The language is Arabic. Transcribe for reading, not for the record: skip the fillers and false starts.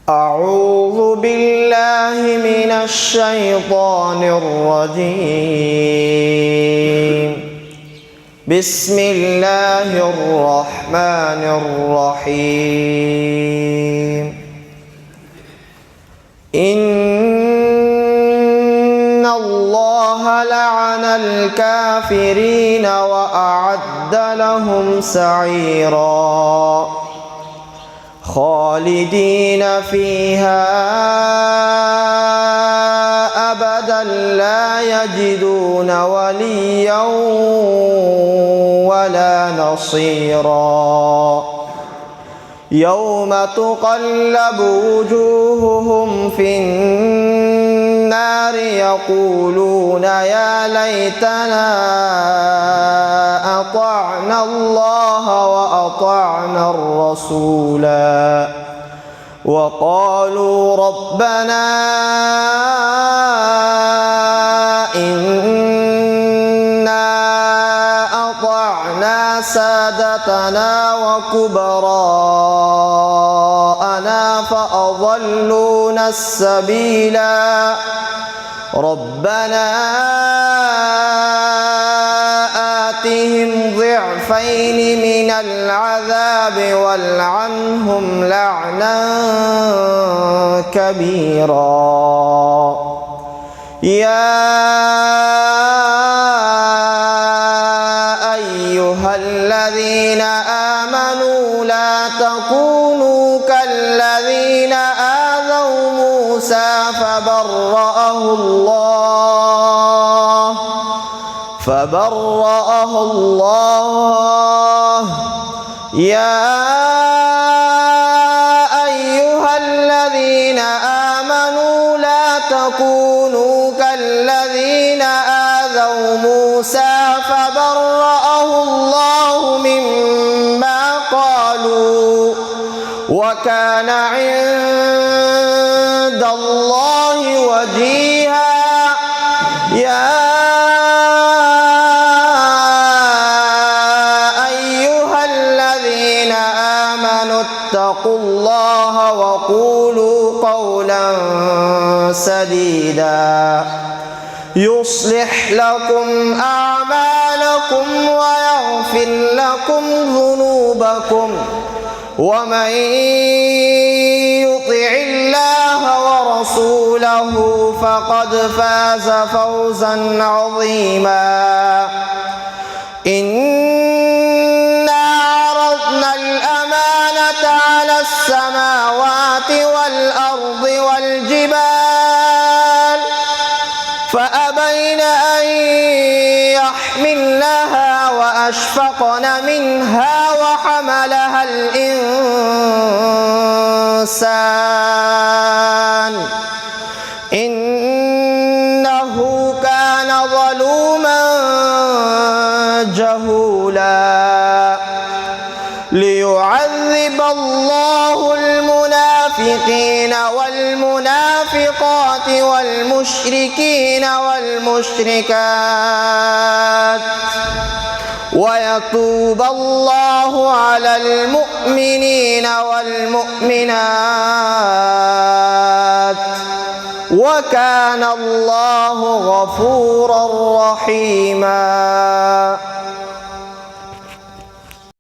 أعوذ بالله من الشيطان الرجيم. بسم الله الرحمن الرحيم. إن الله لعن الكافرين وأعد لهم سعيرا خالدين فيها أبدا لا يجدون وليا ولا نصيرا يوم تقلب وجوههم في النار يقولون يا ليتنا أطعنا الله وأطعنا الرسولا وقالوا ربنا إنا أطعنا سادتنا وكبراءنا فأضلونا السبيلا ربنا آتهم ضعفين من العذاب والعنهم لعنا كبيرا يا أيها الذين آمنوا لا تكونوا كالذين آذوا موسى فبرأه الله يا أيها الذين آمنوا لا تكونوا كالذين آذوا موسى فبرأه الله مما قالوا وكان عند الله وجيها يا أيها الذين آمنوا اتقوا الله وقولوا قولا سديدا يصلح لكم أعمالكم ويغفر لكم ذنوبكم ومن يطع الله ورسوله فقد فاز فوزا عظيما إنا عرضنا الأمانة على السماوات والأرض والجبال فأبين أن يحملنها وأشفقن منها وحملها الإنسان إنه كان ظلوما جهولا ليعذب الله المنافقين والمنافقات والمشركين والمشركات ويتوب الله على المؤمنين والمؤمنات وكان الله غفورا رحيما.